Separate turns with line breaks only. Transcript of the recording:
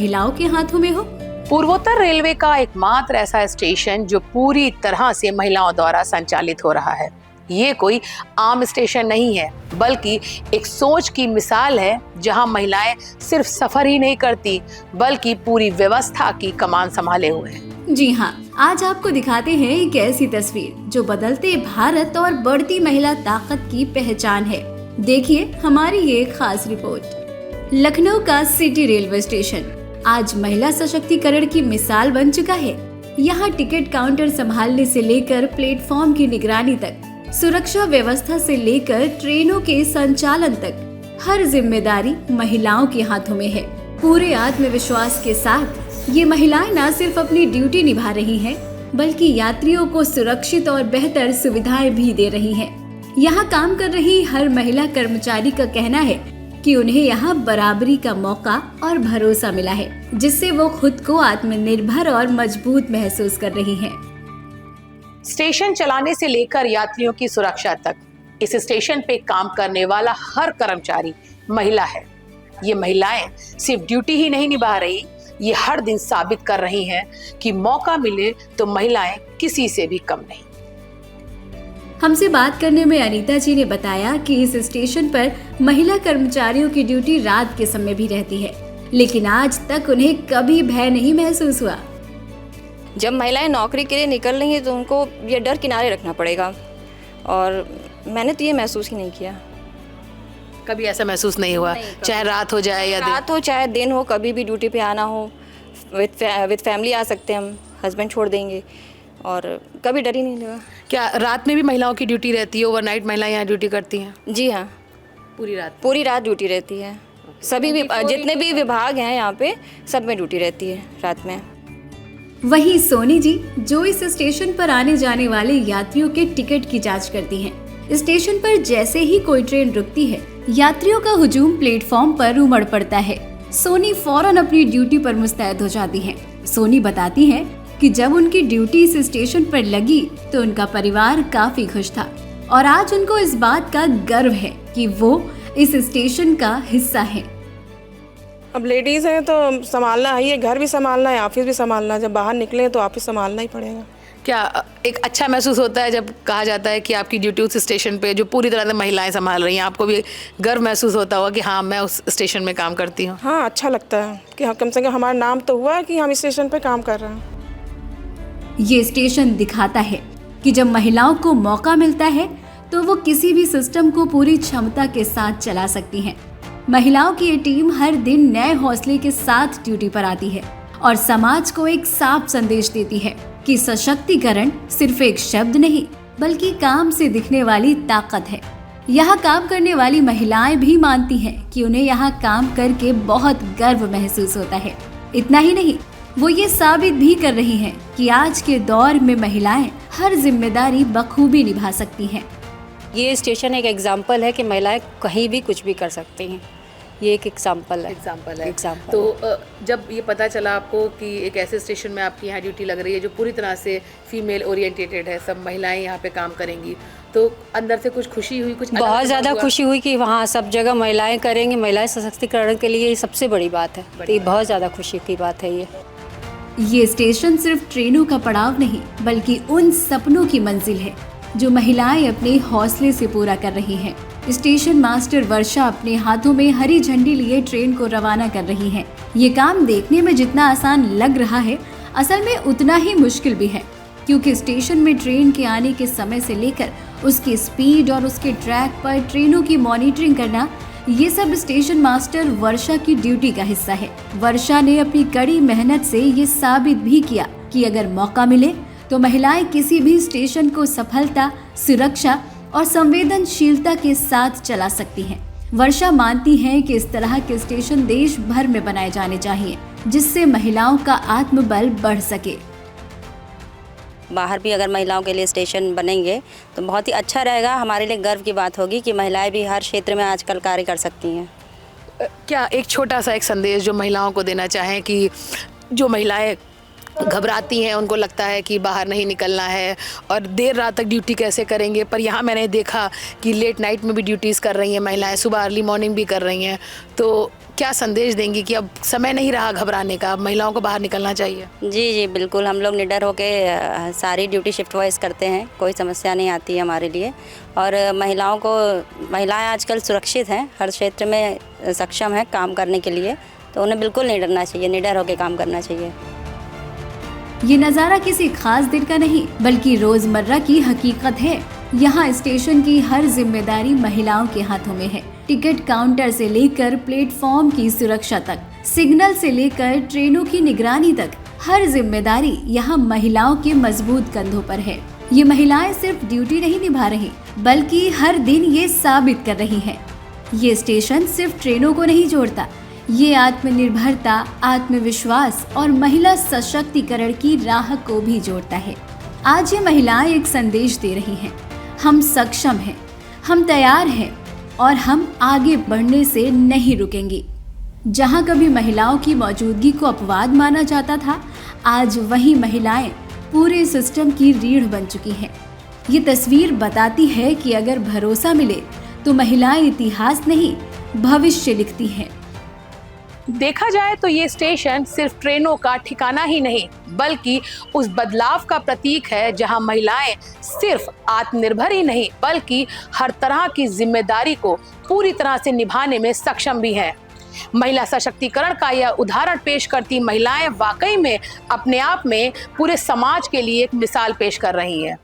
महिलाओं के हाथों में हो।
पूर्वोत्तर रेलवे का एकमात्र ऐसा स्टेशन जो पूरी तरह से महिलाओं द्वारा संचालित हो रहा है। ये कोई आम स्टेशन नहीं है, बल्कि एक सोच की मिसाल है, जहां महिलाएं सिर्फ सफर ही नहीं करती, बल्कि पूरी व्यवस्था की कमान संभाले हुए हैं।
जी हाँ, आज आपको दिखाते हैं एक ऐसी तस्वीर जो बदलते भारत और बढ़ती महिला ताकत की पहचान है। देखिए हमारी ये खास रिपोर्ट। लखनऊ का सिटी रेलवे स्टेशन आज महिला सशक्तिकरण की मिसाल बन चुका है। यहाँ टिकट काउंटर संभालने से लेकर प्लेटफॉर्म की निगरानी तक, सुरक्षा व्यवस्था से लेकर ट्रेनों के संचालन तक हर जिम्मेदारी महिलाओं के हाथों में है। पूरे आत्मविश्वास के साथ ये महिलाएं न सिर्फ अपनी ड्यूटी निभा रही हैं, बल्कि यात्रियों को सुरक्षित और बेहतर सुविधाएं भी दे रही हैं। यहाँ काम कर रही हर महिला कर्मचारी का कहना है कि उन्हें यहाँ बराबरी का मौका और भरोसा मिला है, जिससे वो खुद को आत्मनिर्भर और मजबूत महसूस कर रही हैं।
स्टेशन चलाने से लेकर यात्रियों की सुरक्षा तक इस स्टेशन पे काम करने वाला हर कर्मचारी महिला है। ये महिलाएं सिर्फ ड्यूटी ही नहीं निभा रही, ये हर दिन साबित कर रही हैं कि मौका मिले तो महिलाएं किसी से भी कम नहीं।
हमसे बात करने में अनीता जी ने बताया कि इस स्टेशन पर महिला कर्मचारियों की ड्यूटी रात के समय भी रहती है, लेकिन आज तक उन्हें कभी भय नहीं महसूस हुआ।
जब महिलाएं नौकरी के लिए निकल रही हैं तो उनको ये डर किनारे रखना पड़ेगा, और मैंने तो ये महसूस ही नहीं किया।
कभी ऐसा महसूस नहीं हुआ? चाहे रात हो जाए या
रात हो चाहे दिन हो, कभी भी ड्यूटी पे आना हो, विद फैमिली आ सकते हैं हम, हस्बैंड छोड़ देंगे, और कभी डर ही नहीं लगा।
क्या रात में भी महिलाओं की ड्यूटी रहती है? ओवरनाइट महिलाएं यहाँ ड्यूटी करती हैं?
जी हाँ, पूरी रात ड्यूटी रहती है। सभी जितने भी विभाग हैं यहाँ पे, सब में ड्यूटी रहती है रात में।
वहीं सोनी जी, जो इस स्टेशन पर आने जाने वाले यात्रियों के टिकट की जांच करती हैं। स्टेशन पर जैसे ही कोई ट्रेन रुकती है, यात्रियों का हुजूम प्लेटफॉर्म पर उमड़ पड़ता है। सोनी फौरन अपनी ड्यूटी पर मुस्तैद हो जाती हैं। सोनी बताती हैं कि जब उनकी ड्यूटी इस स्टेशन पर लगी तो उनका परिवार काफी खुश था, और आज उनको इस बात का गर्व है कि वो इस स्टेशन का हिस्सा है।
अब लेडीज़ हैं तो संभालना है, घर भी संभालना है, ऑफिस भी संभालना है। जब बाहर निकले तो ऑफिस संभालना ही पड़ेगा।
क्या एक अच्छा महसूस होता है जब कहा जाता है कि आपकी ड्यूटी उस स्टेशन पे जो पूरी तरह से महिलाएं संभाल रही हैं? आपको भी गर्व महसूस होता होगा कि हाँ, मैं उस स्टेशन में काम करती हूँ?
हाँ, अच्छा लगता है कि कम से कम हमारा नाम तो हुआ है कि हम इस स्टेशन पे काम कर रहे हैं।
ये स्टेशन दिखाता है कि जब महिलाओं को मौका मिलता है तो वो किसी भी सिस्टम को पूरी क्षमता के साथ चला सकती हैं। महिलाओं की ये टीम हर दिन नए हौसले के साथ ड्यूटी पर आती है और समाज को एक साफ संदेश देती है कि सशक्तिकरण सिर्फ एक शब्द नहीं, बल्कि काम से दिखने वाली ताकत है। यहाँ काम करने वाली महिलाएं भी मानती हैं कि उन्हें यहाँ काम करके बहुत गर्व महसूस होता है। इतना ही नहीं, वो ये साबित भी कर रही हैं कि आज के दौर में महिलाएं हर जिम्मेदारी बखूबी निभा सकती हैं।
ये स्टेशन एक एग्जाम्पल है कि महिलाएं कहीं भी कुछ भी कर सकती हैं। ये एक एग्जाम्पल है।
तो जब ये पता चला आपको कि एक ऐसे स्टेशन में आपकी यहाँ ड्यूटी लग रही है जो पूरी तरह से फीमेल ओरिएंटेटेड है, सब महिलाएं यहाँ पे काम करेंगी, तो अंदर से कुछ खुशी हुई? कुछ
बहुत ज़्यादा खुशी हुई कि वहाँ सब जगह महिलाएं करेंगी। महिलाएं सशक्तिकरण के लिए ये सबसे बड़ी बात है। तो ये बहुत ज़्यादा खुशी की बात है।
ये स्टेशन सिर्फ ट्रेनों का पड़ाव नहीं, बल्कि उन सपनों की मंजिल है जो महिलाएं अपने हौसले से पूरा कर रही हैं। स्टेशन मास्टर वर्षा अपने हाथों में हरी झंडी लिए ट्रेन को रवाना कर रही हैं। ये काम देखने में जितना आसान लग रहा है, असल में उतना ही मुश्किल भी है, क्योंकि स्टेशन में ट्रेन के आने के समय से लेकर उसकी स्पीड और उसके ट्रैक पर ट्रेनों की मॉनिटरिंग करना, ये सब स्टेशन मास्टर वर्षा की ड्यूटी का हिस्सा है। वर्षा ने अपनी कड़ी मेहनत से ये साबित भी किया कि अगर मौका मिले तो महिलाएं किसी भी स्टेशन को सफलता, सुरक्षा और संवेदनशीलता के साथ चला सकती हैं। वर्षा मानती हैं कि इस तरह के स्टेशन देश भर में बनाए जाने चाहिए, जिससे महिलाओं का आत्मबल बढ़ सके।
बाहर भी अगर महिलाओं के लिए स्टेशन बनेंगे तो बहुत ही अच्छा रहेगा। हमारे लिए गर्व की बात होगी कि महिलाएं भी हर क्षेत्र में आजकल कार्य कर सकती हैं।
क्या एक छोटा सा एक संदेश जो महिलाओं को देना चाहें कि जो महिलाएं घबराती हैं, उनको लगता है कि बाहर नहीं निकलना है और देर रात तक ड्यूटी कैसे करेंगे, पर यहाँ मैंने देखा कि लेट नाइट में भी ड्यूटीज़ कर रही हैं महिलाएं, सुबह अर्ली मॉर्निंग भी कर रही हैं, तो क्या संदेश देंगी कि अब समय नहीं रहा घबराने का, अब महिलाओं को बाहर निकलना चाहिए?
जी जी बिल्कुल, हम लोग निडर होके सारी ड्यूटी शिफ्ट वाइज करते हैं, कोई समस्या नहीं आती है हमारे लिए। और महिलाएं आजकल सुरक्षित हैं, हर क्षेत्र में सक्षम हैं काम करने के लिए, तो उन्हें बिल्कुल नहीं डरना चाहिए, निडर होके काम करना चाहिए।
ये नज़ारा किसी खास दिन का नहीं बल्कि रोजमर्रा की हकीकत है। यहाँ स्टेशन की हर जिम्मेदारी महिलाओं के हाथों में है। टिकट काउंटर से लेकर प्लेटफॉर्म की सुरक्षा तक, सिग्नल से लेकर ट्रेनों की निगरानी तक, हर जिम्मेदारी यहाँ महिलाओं के मजबूत कंधों पर है। ये महिलाएं सिर्फ ड्यूटी नहीं निभा रही बल्कि हर दिन ये साबित कर रही हैं। ये स्टेशन सिर्फ ट्रेनों को नहीं जोड़ता, ये आत्मनिर्भरता, आत्मविश्वास और महिला सशक्तिकरण की राह को भी जोड़ता है। आज ये महिलाएं एक संदेश दे रही हैं, हम सक्षम हैं, हम तैयार हैं और हम आगे बढ़ने से नहीं रुकेंगी। जहां कभी महिलाओं की मौजूदगी को अपवाद माना जाता था, आज वही महिलाएं पूरे सिस्टम की रीढ़ बन चुकी हैं। ये तस्वीर बताती है कि अगर भरोसा मिले तो महिलाएं इतिहास नहीं, भविष्य लिखती हैं।
देखा जाए तो ये स्टेशन सिर्फ ट्रेनों का ठिकाना ही नहीं बल्कि उस बदलाव का प्रतीक है जहां महिलाएं सिर्फ आत्मनिर्भर ही नहीं बल्कि हर तरह की जिम्मेदारी को पूरी तरह से निभाने में सक्षम भी हैं। महिला सशक्तिकरण का यह उदाहरण पेश करती महिलाएं वाकई में अपने आप में पूरे समाज के लिए एक मिसाल पेश कर रही हैं।